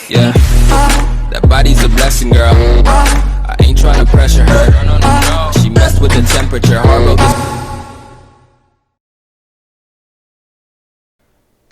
Yeah, that body's a blessing, girl. I ain't trying to pressure her. She messed with the temperature. Heart broke this.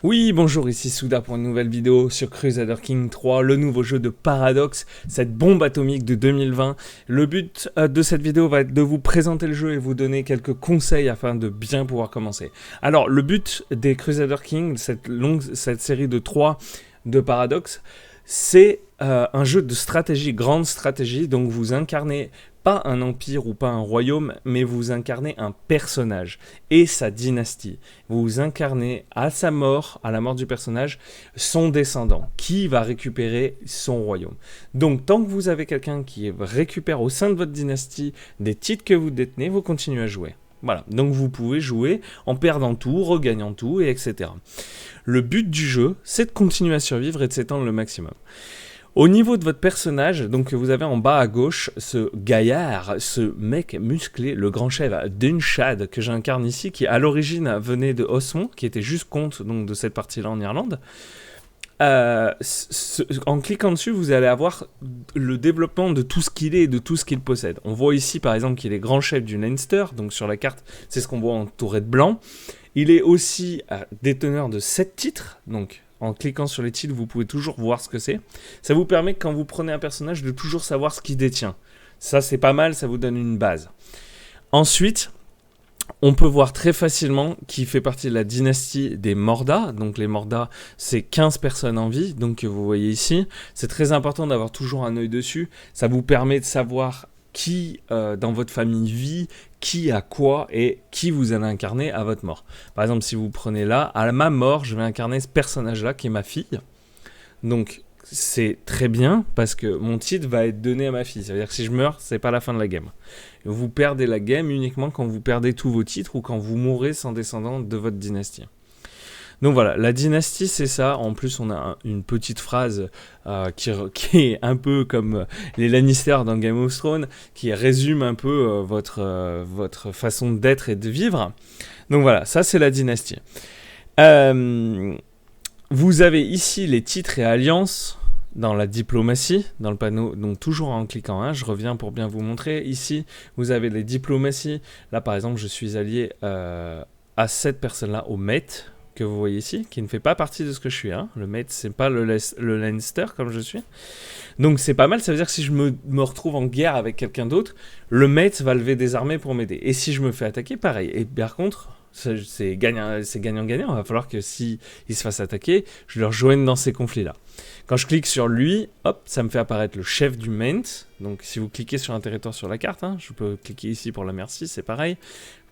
Oui, bonjour, ici Souda pour une nouvelle vidéo sur Crusader Kings 3, le nouveau jeu de Paradox, cette bombe atomique de 2020. Le but de cette vidéo va être de vous présenter le jeu et vous donner quelques conseils afin de bien pouvoir commencer. Alors, le but des Crusader Kings, cette série de 3 de Paradox, c'est un jeu de stratégie, grande stratégie, donc vous incarnez pas un empire ou pas un royaume, mais vous incarnez un personnage et sa dynastie. Vous incarnez à sa mort, à la mort du personnage, son descendant, qui va récupérer son royaume. Donc tant que vous avez quelqu'un qui récupère au sein de votre dynastie des titres que vous détenez, vous continuez à jouer. Voilà, donc vous pouvez jouer en perdant tout, regagnant tout, et etc. Le but du jeu, c'est de continuer à survivre et de s'étendre le maximum. Au niveau de votre personnage, donc vous avez en bas à gauche ce gaillard, ce mec musclé, le grand chef Dunshad que j'incarne ici, qui à l'origine venait de Osmond, qui était juste comte donc, de cette partie-là en Irlande. En cliquant dessus, vous allez avoir le développement de tout ce qu'il est et de tout ce qu'il possède. On voit ici par exemple qu'il est grand chef du Leinster, donc sur la carte, c'est ce qu'on voit entouré de blanc. Il est aussi déteneur de 7 titres, donc en cliquant sur les titres, vous pouvez toujours voir ce que c'est. Ça vous permet, quand vous prenez un personnage, de toujours savoir ce qu'il détient. Ça, c'est pas mal, ça vous donne une base. Ensuite, on peut voir très facilement qu'il fait partie de la dynastie des Morda. Donc les Morda, c'est 15 personnes en vie, donc que vous voyez ici. C'est très important d'avoir toujours un œil dessus. Ça vous permet de savoir qui dans votre famille vit, qui a quoi et qui vous allez incarner à votre mort. Par exemple, si vous prenez là, à ma mort, je vais incarner ce personnage-là qui est ma fille. Donc c'est très bien parce que mon titre va être donné à ma fille. Ça veut dire que si je meurs, c'est pas la fin de la game. Vous perdez la game uniquement quand vous perdez tous vos titres ou quand vous mourrez sans descendant de votre dynastie. Donc voilà, la dynastie c'est ça. En plus on a une petite phrase qui est un peu comme les Lannister dans Game of Thrones, qui résume un peu votre façon d'être et de vivre. Donc voilà, ça c'est la dynastie. Vous avez ici les titres et alliances dans la diplomatie, dans le panneau, donc toujours en cliquant, hein, je reviens pour bien vous montrer. Ici, vous avez les diplomaties. Là par exemple, je suis allié à cette personne-là, au Met, que vous voyez ici, qui ne fait pas partie de ce que je suis. Hein. Le Met, c'est pas le Leinster comme je suis. Donc c'est pas mal, ça veut dire que si je me retrouve en guerre avec quelqu'un d'autre, le Met va lever des armées pour m'aider. Et si je me fais attaquer, pareil. Et par contre, c'est gagnant-gagnant. Il va falloir que s'ils se fassent attaquer, je leur joigne dans ces conflits-là. Quand je clique sur lui, hop, ça me fait apparaître le chef du Maint. Donc si vous cliquez sur un territoire sur la carte, hein, je peux cliquer ici pour la Merci, c'est pareil.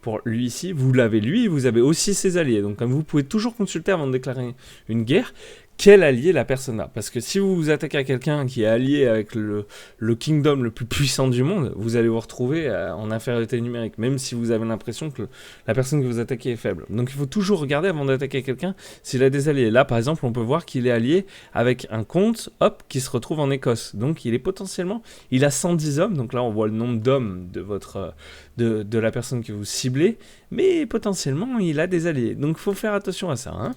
Pour lui ici, vous l'avez lui, vous avez aussi ses alliés. Donc comme vous pouvez toujours consulter avant de déclarer une guerre, quel allié la personne a. Parce que si vous vous attaquez à quelqu'un qui est allié avec le kingdom le plus puissant du monde, vous allez vous retrouver en infériorité numérique, même si vous avez l'impression que la personne que vous attaquez est faible. Donc il faut toujours regarder avant d'attaquer quelqu'un s'il a des alliés. Là par exemple, on peut voir qu'il est allié avec un comte, hop, qui se retrouve en Écosse. Donc il est potentiellement, il a 110 hommes, donc là on voit le nombre d'hommes de la personne que vous ciblez, mais potentiellement il a des alliés. Donc il faut faire attention à ça, hein.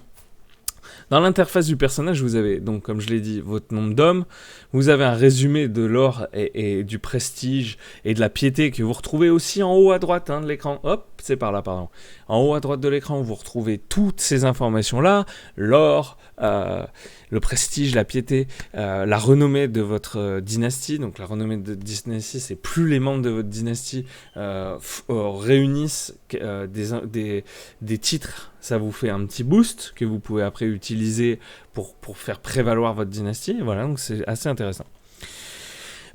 Dans l'interface du personnage, vous avez, donc comme je l'ai dit, votre nombre d'hommes, vous avez un résumé de l'or et du prestige et de la piété que vous retrouvez aussi en haut à droite de l'écran. Hop, c'est par là, pardon. En haut à droite de l'écran, vous retrouvez toutes ces informations-là, l'or, le prestige, la piété, la renommée de votre dynastie. Donc la renommée de dynastie, c'est plus les membres de votre dynastie réunissent des titres. Ça vous fait un petit boost que vous pouvez après utiliser pour faire prévaloir votre dynastie. Voilà, donc c'est assez intéressant.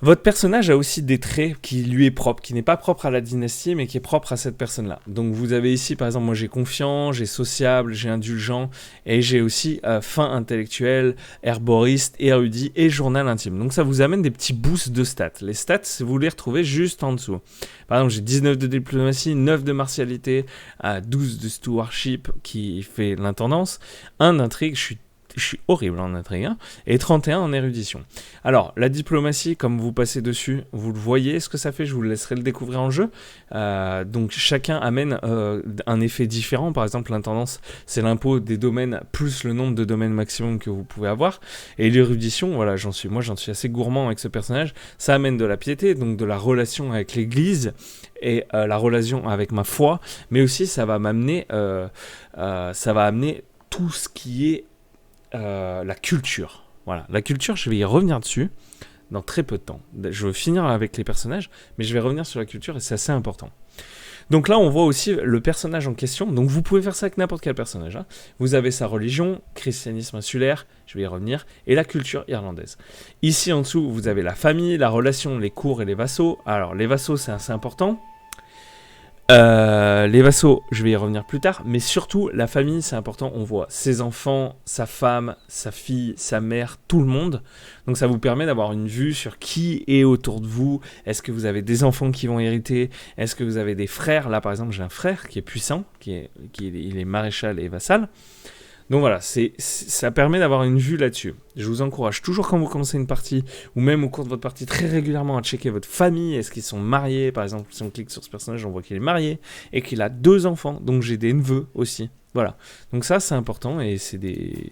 Votre personnage a aussi des traits qui lui est propre, qui n'est pas propre à la dynastie, mais qui est propre à cette personne-là. Donc vous avez ici, par exemple, moi j'ai confiant, j'ai sociable, j'ai indulgent, et j'ai aussi fin intellectuel, herboriste, érudit et journal intime. Donc ça vous amène des petits boosts de stats. Les stats, vous les retrouvez juste en dessous. Par exemple, j'ai 19 de diplomatie, 9 de martialité, 12 de stewardship qui fait l'intendance, 1 d'intrigue, je suis suis horrible en intrigue, hein, et 31 en érudition. Alors, la diplomatie, comme vous passez dessus, vous le voyez, ce que ça fait, je vous laisserai le découvrir en jeu. Donc, chacun amène un effet différent. Par exemple, l'intendance, c'est l'impôt des domaines plus le nombre de domaines maximum que vous pouvez avoir. Et l'érudition, voilà, j'en suis assez gourmand avec ce personnage. Ça amène de la piété, donc de la relation avec l'église et la relation avec ma foi, mais aussi ça va amener tout ce qui est la culture. Voilà, la culture, je vais y revenir dessus dans très peu de temps. Je veux finir avec les personnages, mais je vais revenir sur la culture et c'est assez important. Donc là, on voit aussi le personnage en question. Donc vous pouvez faire ça avec n'importe quel personnage, hein. Vous avez sa religion, christianisme insulaire, je vais y revenir, et la culture irlandaise. Ici en dessous, vous avez la famille, la relation, les cours et les vassaux. Alors les vassaux, c'est assez important. Les vassaux, je vais y revenir plus tard, mais surtout la famille, c'est important. On voit ses enfants, sa femme, sa fille, sa mère, tout le monde. Donc ça vous permet d'avoir une vue sur qui est autour de vous. Est-ce que vous avez des enfants qui vont hériter? Est-ce que vous avez des frères? Là, par exemple, j'ai un frère qui est puissant, il est maréchal et vassal. Donc voilà, ça permet d'avoir une vue là-dessus. Je vous encourage toujours quand vous commencez une partie, ou même au cours de votre partie, très régulièrement à checker votre famille. Est-ce qu'ils sont mariés? Par exemple, si on clique sur ce personnage, on voit qu'il est marié et qu'il a 2 enfants. Donc j'ai des neveux aussi. Voilà. Donc ça, c'est important et c'est des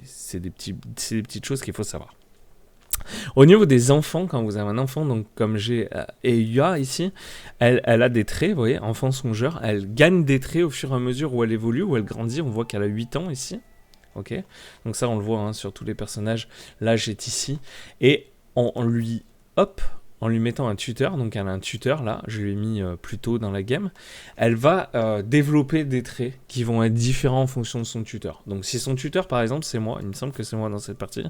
petites choses qu'il faut savoir. Au niveau des enfants, quand vous avez un enfant, donc comme j'ai Eya ici, elle a des traits, vous voyez, enfant songeur. Elle gagne des traits au fur et à mesure où elle évolue, où elle grandit. On voit qu'elle a 8 ans ici. Ok, donc ça on le voit hein, sur tous les personnages. L'âge est ici et en lui mettant un tuteur, donc elle a un tuteur là, je lui ai mis plus tôt dans la game, elle va développer des traits qui vont être différents en fonction de son tuteur. Donc si son tuteur par exemple c'est moi, il me semble que c'est moi dans cette partie,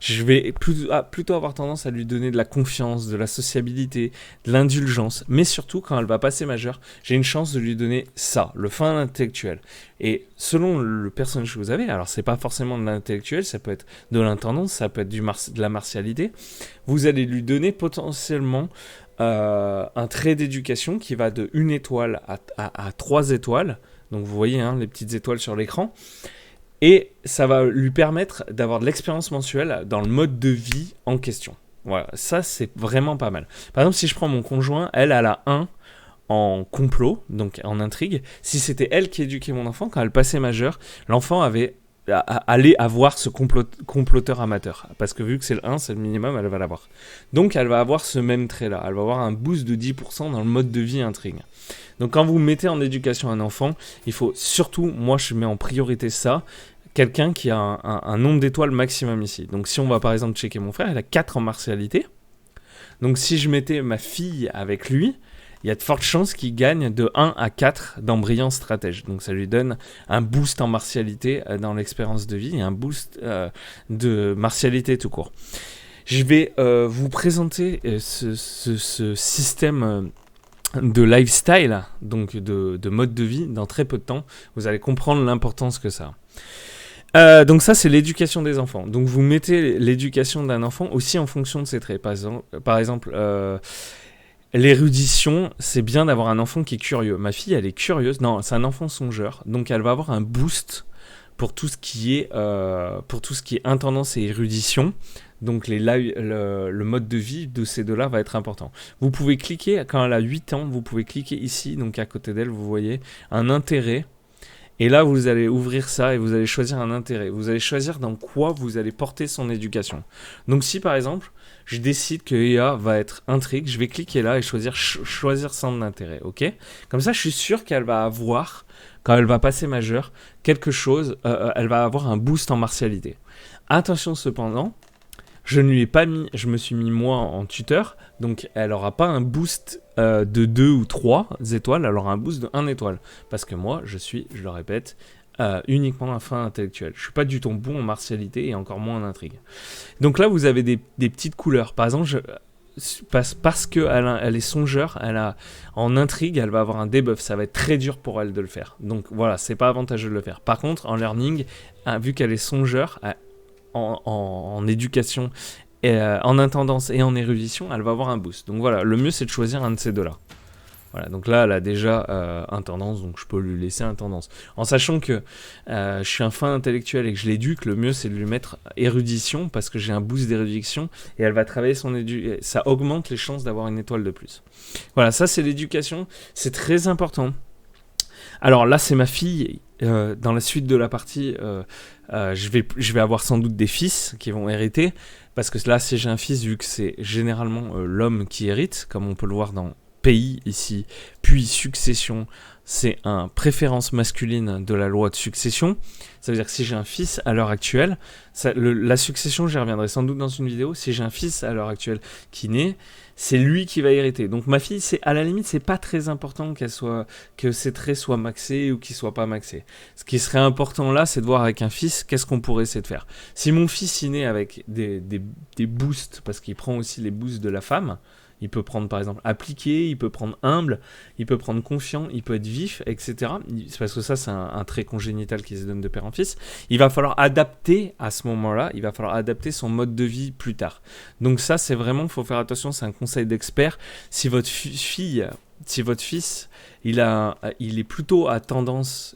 je vais plutôt avoir tendance à lui donner de la confiance, de la sociabilité, de l'indulgence, mais surtout quand elle va passer majeure, j'ai une chance de lui donner ça, le fin intellectuel. Et selon le personnage que vous avez, alors c'est pas forcément de l'intellectuel, ça peut être de l'intendance, ça peut être de la martialité, vous allez lui donner potentiellement un trait d'éducation qui va de 1 étoile à 3 étoiles. Donc vous voyez hein, les petites étoiles sur l'écran. Et ça va lui permettre d'avoir de l'expérience mensuelle dans le mode de vie en question. Voilà, ça c'est vraiment pas mal. Par exemple, si je prends mon conjoint, elle a 1 en complot, donc en intrigue. Si c'était elle qui éduquait mon enfant, quand elle passait majeure, l'enfant allait avoir ce comploteur amateur. Parce que vu que c'est le 1, c'est le minimum, elle va l'avoir. Donc elle va avoir ce même trait-là. Elle va avoir un boost de 10% dans le mode de vie intrigue. Donc quand vous mettez en éducation un enfant, il faut surtout, moi je mets en priorité ça, quelqu'un qui a un nombre d'étoiles maximum ici. Donc si on va par exemple checker mon frère, il a 4 en martialité. Donc si je mettais ma fille avec lui, il y a de fortes chances qu'il gagne de 1 à 4 dans brillant stratège. Donc ça lui donne un boost en martialité dans l'expérience de vie et un boost de martialité tout court. Je vais vous présenter ce système de lifestyle, donc de mode de vie, dans très peu de temps. Vous allez comprendre l'importance que ça a. Donc ça c'est l'éducation des enfants. Donc vous mettez l'éducation d'un enfant aussi en fonction de ses traits. Par exemple l'érudition, c'est bien d'avoir un enfant qui est curieux. Ma fille, elle est curieuse. Non, c'est un enfant songeur. Donc, elle va avoir un boost pour tout ce qui est intendance et érudition. Donc, le mode de vie de ces deux-là va être important. Vous pouvez cliquer, quand elle a 8 ans, vous pouvez cliquer ici. Donc, à côté d'elle, vous voyez un intérêt. Et là, vous allez ouvrir ça et vous allez choisir un intérêt. Vous allez choisir dans quoi vous allez porter son éducation. Donc, si par exemple, je décide que Ea va être intrigue, je vais cliquer là et choisir centre d'intérêt. Ok ? Comme ça, je suis sûr qu'elle va avoir, quand elle va passer majeure, quelque chose, elle va avoir un boost en martialité. Attention cependant, je me suis mis moi en tuteur, donc elle n'aura pas un boost de 2 ou 3 étoiles, elle aura un boost de 1 étoile. Parce que moi, je le répète, uniquement un fin intellectuel. Je ne suis pas du tout bon en martialité et encore moins en intrigue. Donc là, vous avez des petites couleurs. Par exemple, parce qu'elle est songeur, en intrigue, elle va avoir un debuff. Ça va être très dur pour elle de le faire. Donc voilà, c'est pas avantageux de le faire. Par contre, en learning, vu qu'elle est songeur, en éducation, en intendance et en érudition, elle va avoir un boost. Donc voilà, le mieux c'est de choisir un de ces deux-là. Voilà, donc là, elle a déjà intendance, donc je peux lui laisser intendance. En sachant que je suis un fin intellectuel et que je l'éduque, le mieux c'est de lui mettre érudition, parce que j'ai un boost d'érudition, et elle va travailler son éducation. Ça augmente les chances d'avoir une étoile de plus. Voilà, ça c'est l'éducation, c'est très important. Alors là, c'est ma fille. Dans la suite de la partie, je vais avoir sans doute des fils qui vont hériter, parce que là, si j'ai un fils, vu que c'est généralement l'homme qui hérite, comme on peut le voir dans pays ici, puis succession, c'est un préférence masculine de la loi de succession. Ça veut dire que si j'ai un fils à l'heure actuelle, la succession, j'y reviendrai sans doute dans une vidéo, si j'ai un fils à l'heure actuelle qui naît, c'est lui qui va hériter. Donc ma fille, à la limite, c'est pas très important que ses traits soient maxés ou qu'ils soient pas maxés. Ce qui serait important là, c'est de voir avec un fils, qu'est-ce qu'on pourrait essayer de faire. Si mon fils est né avec des boosts, parce qu'il prend aussi les boosts de la femme, il peut prendre par exemple appliqué, il peut prendre humble, il peut prendre confiant, il peut être vif, etc. C'est parce que ça, c'est un trait congénital qui se donne de père en fils. Il va falloir adapter à ce moment-là, il va falloir adapter son mode de vie plus tard. Donc ça, c'est vraiment, il faut faire attention, c'est un conseil d'expert. Si votre fils, il est plutôt à tendance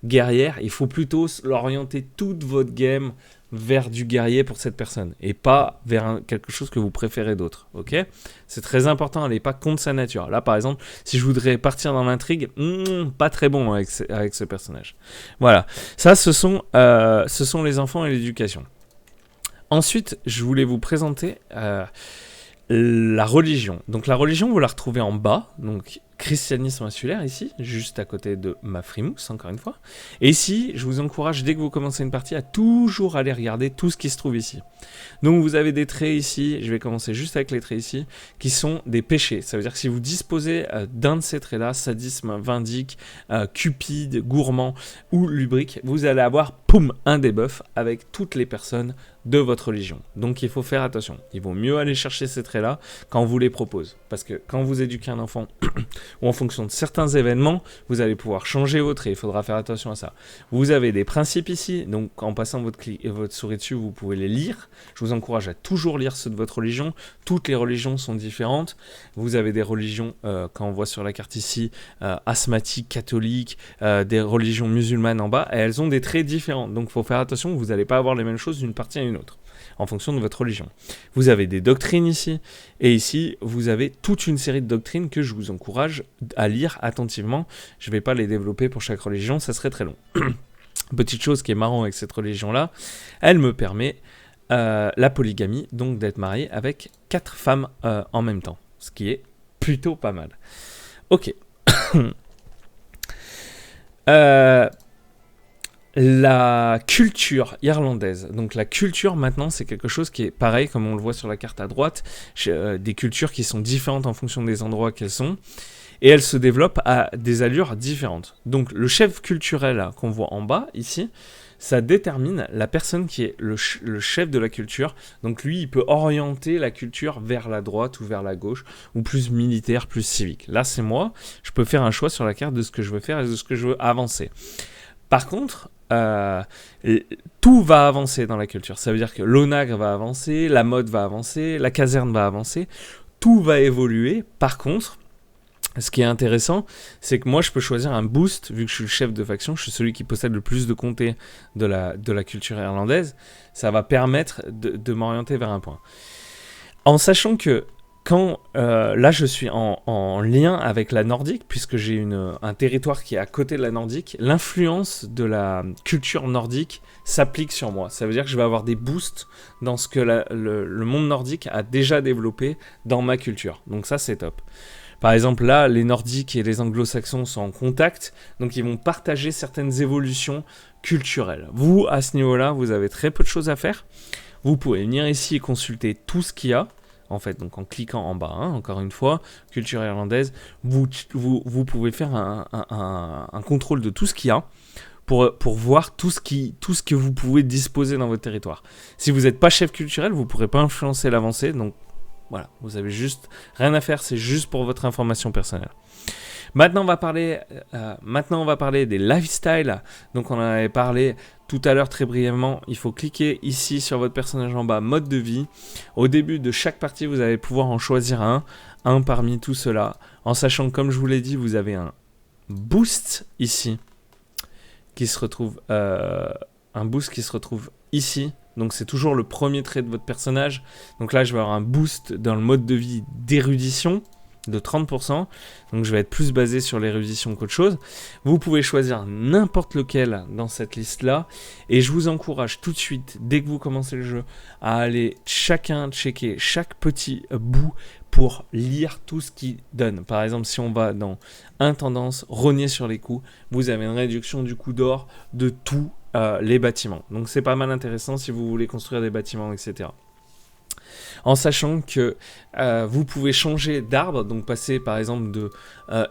guerrière, il faut plutôt l'orienter toute votre game vers du guerrier pour cette personne et pas vers quelque chose que vous préférez d'autre, ok ? C'est très important, elle n'est pas contre sa nature. Là, par exemple, si je voudrais partir dans l'intrigue, pas très bon avec ce personnage. Voilà, ça, ce sont les enfants et l'éducation. Ensuite, je voulais vous présenter la religion. Donc la religion, vous la retrouvez en bas, donc christianisme insulaire ici, juste à côté de ma frimousse, encore une fois. Et ici, je vous encourage, dès que vous commencez une partie, à toujours aller regarder tout ce qui se trouve ici. Donc vous avez des traits ici, je vais commencer juste avec les traits ici, qui sont des péchés. Ça veut dire que si vous disposez d'un de ces traits-là, sadisme, vindique, cupide, gourmand ou lubrique, vous allez avoir, poum, un debuff avec toutes les personnes de votre religion. Donc il faut faire attention. Il vaut mieux aller chercher ces traits-là quand on vous les propose. Parce que quand vous éduquez un enfant, ou en fonction de certains événements, vous allez pouvoir changer vos traits. Il faudra faire attention à ça. Vous avez des principes ici, donc en passant votre souris dessus, vous pouvez les lire. Je vous encourage à toujours lire ceux de votre religion. Toutes les religions sont différentes. Vous avez des religions, quand on voit sur la carte ici, asthmatiques, catholiques, des religions musulmanes en bas, et elles ont des traits différents. Donc il faut faire attention, vous n'allez pas avoir les mêmes choses d'une partie à une autre, en fonction de votre religion. Vous avez des doctrines ici, et ici, vous avez toute une série de doctrines que je vous encourage à lire attentivement. Je ne vais pas les développer pour chaque religion, ça serait très long. Petite chose qui est marrant avec cette religion-là, elle me permet la polygamie, donc d'être marié avec 4 femmes en même temps, ce qui est plutôt pas mal. Ok. La culture irlandaise, donc la culture maintenant c'est quelque chose qui est pareil comme on le voit sur la carte à droite, des cultures qui sont différentes en fonction des endroits qu'elles sont, et elles se développent à des allures différentes. Donc le chef culturel là, qu'on voit en bas ici, ça détermine la personne qui est le chef de la culture. Donc lui, il peut orienter la culture vers la droite ou vers la gauche, ou plus militaire, plus civique. Là, c'est moi, je peux faire un choix sur la carte de ce que je veux faire et de ce que je veux avancer. Par contre, tout va avancer dans la culture. Ça veut dire que l'onagre va avancer, la mode va avancer, la caserne va avancer, tout va évoluer. Par contre, ce qui est intéressant, c'est que moi, je peux choisir un boost, vu que je suis le chef de faction, je suis celui qui possède le plus de comtés de la culture irlandaise. Ça va permettre de m'orienter vers un point. En sachant que quand là je suis en lien avec la nordique, puisque j'ai un territoire qui est à côté de la nordique, l'influence de la culture nordique s'applique sur moi. Ça veut dire que je vais avoir des boosts dans ce que le monde nordique a déjà développé dans ma culture. Donc ça, c'est top. Par exemple, là, les nordiques et les anglo-saxons sont en contact, donc ils vont partager certaines évolutions culturelles. Vous, à ce niveau-là, vous avez très peu de choses à faire. Vous pouvez venir ici et consulter tout ce qu'il y a. En fait, donc en cliquant en bas, encore une fois, culture irlandaise, vous pouvez faire un contrôle de tout ce qu'il y a pour voir tout ce que vous pouvez disposer dans votre territoire. Si vous n'êtes pas chef culturel, vous ne pourrez pas influencer l'avancée, donc voilà, vous avez juste rien à faire, c'est juste pour votre information personnelle. Maintenant, on va parler des lifestyles. Donc, on en avait parlé tout à l'heure très brièvement. Il faut cliquer ici sur votre personnage en bas, mode de vie. Au début de chaque partie, vous allez pouvoir en choisir un parmi tout cela. En sachant que, comme je vous l'ai dit, vous avez un boost ici qui se retrouve, ici. Donc, c'est toujours le premier trait de votre personnage. Donc là, je vais avoir un boost dans le mode de vie d'érudition de 30%, donc je vais être plus basé sur l'érudition qu'autre chose. Vous pouvez choisir n'importe lequel dans cette liste-là, et je vous encourage tout de suite, dès que vous commencez le jeu, à aller chacun checker chaque petit bout pour lire tout ce qu'il donne. Par exemple, si on va dans intendance, rogner sur les coups, vous avez une réduction du coût d'or de tous les bâtiments. Donc c'est pas mal intéressant si vous voulez construire des bâtiments, etc. En sachant que vous pouvez changer d'arbre, donc passer par exemple de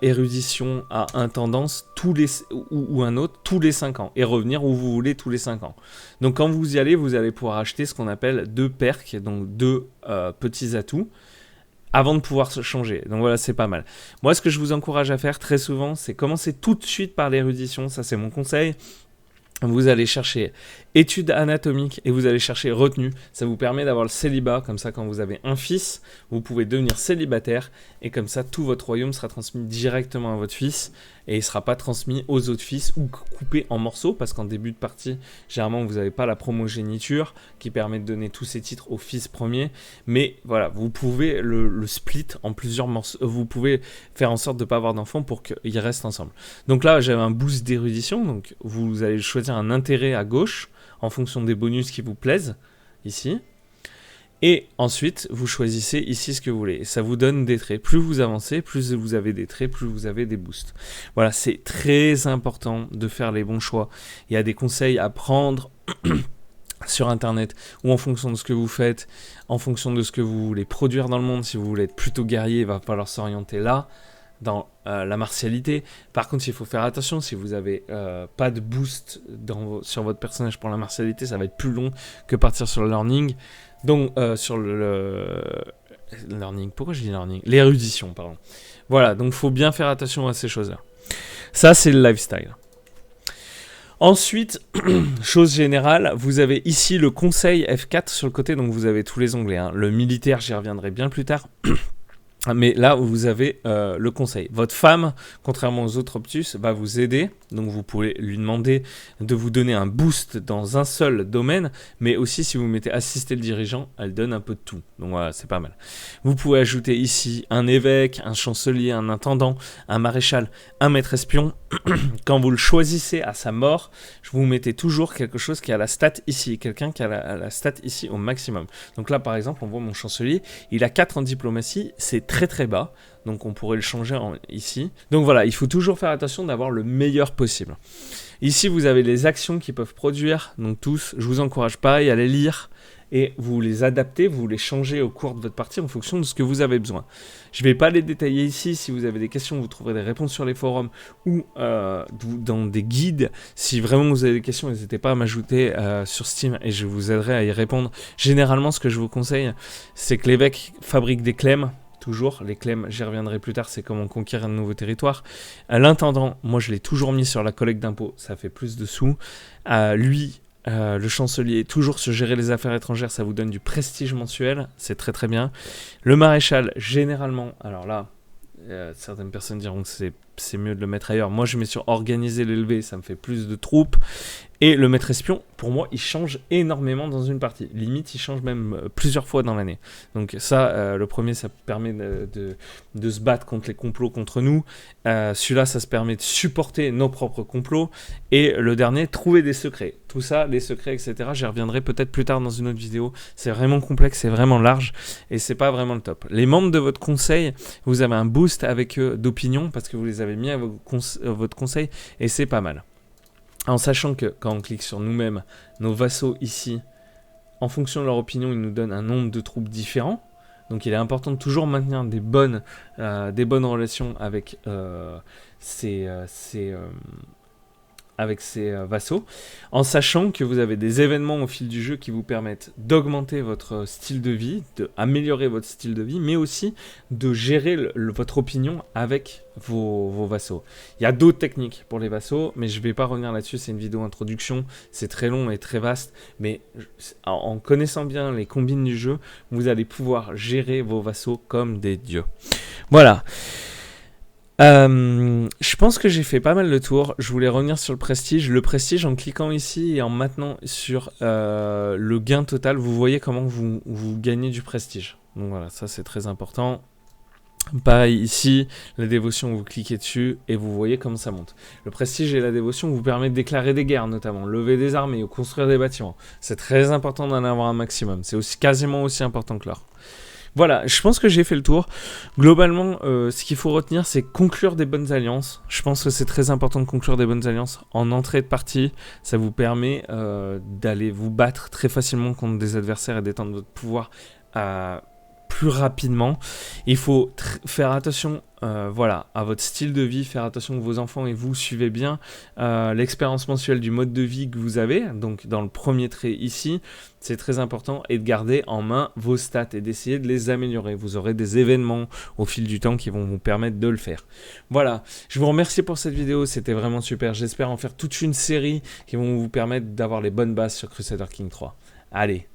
érudition à intendance ou un autre tous les 5 ans, et revenir où vous voulez tous les 5 ans. Donc quand vous y allez, vous allez pouvoir acheter ce qu'on appelle 2 perks, donc 2 petits atouts, avant de pouvoir se changer. Donc voilà, c'est pas mal. Moi, ce que je vous encourage à faire très souvent, c'est commencer tout de suite par l'érudition, ça c'est mon conseil. Vous allez chercher études anatomiques et vous allez chercher retenue. Ça vous permet d'avoir le célibat. Comme ça, quand vous avez un fils, vous pouvez devenir célibataire. Et comme ça, tout votre royaume sera transmis directement à votre fils. Et il ne sera pas transmis aux autres fils ou coupé en morceaux. Parce qu'en début de partie, généralement, vous n'avez pas la primogéniture qui permet de donner tous ces titres au fils premier. Mais voilà, vous pouvez le split en plusieurs morceaux. Vous pouvez faire en sorte de ne pas avoir d'enfants pour qu'ils restent ensemble. Donc là, j'avais un boost d'érudition. Donc vous allez choisir un intérêt à gauche en fonction des bonus qui vous plaisent ici, et ensuite vous choisissez ici ce que vous voulez, et ça vous donne des traits. Plus vous avancez, plus vous avez des traits, plus vous avez des boosts. Voilà, c'est très important de faire les bons choix. Il y a des conseils à prendre sur internet, ou en fonction de ce que vous faites, en fonction de ce que vous voulez produire dans le monde. Si vous voulez être plutôt guerrier, il va falloir s'orienter là dans la martialité. Par contre, il faut faire attention, si vous n'avez pas de boost sur votre personnage pour la martialité, ça va être plus long que partir sur le learning. Donc, sur le learning, pourquoi je dis learning ? L'érudition, pardon. Voilà, donc il faut bien faire attention à ces choses-là. Ça, c'est le lifestyle. Ensuite, chose générale, vous avez ici le conseil F4 sur le côté, donc vous avez tous les onglets. Le militaire, j'y reviendrai bien plus tard. Mais là, vous avez le conseil. Votre femme, contrairement aux autres obtus, va vous aider. Donc, vous pouvez lui demander de vous donner un boost dans un seul domaine. Mais aussi, si vous mettez assister le dirigeant, elle donne un peu de tout. Donc, voilà, c'est pas mal. Vous pouvez ajouter ici un évêque, un chancelier, un intendant, un maréchal, un maître espion. Quand vous le choisissez à sa mort, vous mettez toujours quelque chose qui a la stat ici. Quelqu'un qui a la stat ici au maximum. Donc là, par exemple, on voit mon chancelier. Il a 4 en diplomatie. C'est très très bas, donc on pourrait le changer ici. Donc voilà, il faut toujours faire attention d'avoir le meilleur possible. Ici vous avez les actions qui peuvent produire, donc tous, je vous encourage pareil à les lire et vous les adaptez, vous les changez au cours de votre partie en fonction de ce que vous avez besoin. Je ne vais pas les détailler ici. Si vous avez des questions, vous trouverez des réponses sur les forums ou dans des guides. Si vraiment vous avez des questions, n'hésitez pas à m'ajouter sur Steam et je vous aiderai à y répondre. Généralement, ce que je vous conseille, c'est que l'évêque fabrique des clemmes. Toujours, les clemmes, j'y reviendrai plus tard, c'est comment conquérir un nouveau territoire. L'intendant, moi je l'ai toujours mis sur la collecte d'impôts, ça fait plus de sous. Lui, le chancelier, toujours se gérer les affaires étrangères, ça vous donne du prestige mensuel, c'est très très bien. Le maréchal, généralement, alors là, certaines personnes diront que c'est mieux de le mettre ailleurs. Moi je mets sur organiser l'élevé, ça me fait plus de troupes. Et le maître espion, pour moi, il change énormément dans une partie. Limite, il change même plusieurs fois dans l'année. Donc ça, le premier, ça permet de se battre contre les complots contre nous. Celui-là, ça se permet de supporter nos propres complots. Et le dernier, trouver des secrets. Tout ça, les secrets, etc. J'y reviendrai peut-être plus tard dans une autre vidéo. C'est vraiment complexe, c'est vraiment large. Et c'est pas vraiment le top. Les membres de votre conseil, vous avez un boost avec eux d'opinion parce que vous les avez mis à votre conseil. Et c'est pas mal. En sachant que quand on clique sur nous-mêmes, nos vassaux ici, en fonction de leur opinion, ils nous donnent un nombre de troupes différents. Donc il est important de toujours maintenir des bonnes relations avec avec ces vassaux, en sachant que vous avez des événements au fil du jeu qui vous permettent d'augmenter votre style de vie, d'améliorer votre style de vie, mais aussi de gérer votre opinion avec vos vassaux. Il y a d'autres techniques pour les vassaux, mais je ne vais pas revenir là-dessus, c'est une vidéo introduction, c'est très long et très vaste, mais en connaissant bien les combines du jeu, vous allez pouvoir gérer vos vassaux comme des dieux. Voilà. Je pense que j'ai fait pas mal de tours. Je voulais revenir sur le prestige. Le prestige, en cliquant ici et en maintenant sur le gain total, vous voyez comment vous gagnez du prestige. Donc voilà, ça c'est très important. Pareil ici, la dévotion, vous cliquez dessus et vous voyez comment ça monte. Le prestige et la dévotion vous permettent de déclarer des guerres, notamment lever des armées ou construire des bâtiments. C'est très important d'en avoir un maximum. C'est quasiment aussi important que l'or. Voilà, je pense que j'ai fait le tour. Globalement, ce qu'il faut retenir, c'est conclure des bonnes alliances. Je pense que c'est très important de conclure des bonnes alliances en entrée de partie. Ça vous permet d'aller vous battre très facilement contre des adversaires et d'étendre votre pouvoir plus rapidement. Il faut faire attention à votre style de vie, faire attention que vos enfants et vous suivez bien l'expérience mensuelle du mode de vie que vous avez, donc dans le premier trait ici, c'est très important, et de garder en main vos stats et d'essayer de les améliorer. Vous aurez des événements au fil du temps qui vont vous permettre de le faire. Voilà, je vous remercie pour cette vidéo, c'était vraiment super. J'espère en faire toute une série qui vont vous permettre d'avoir les bonnes bases sur Crusader Kings 3. Allez,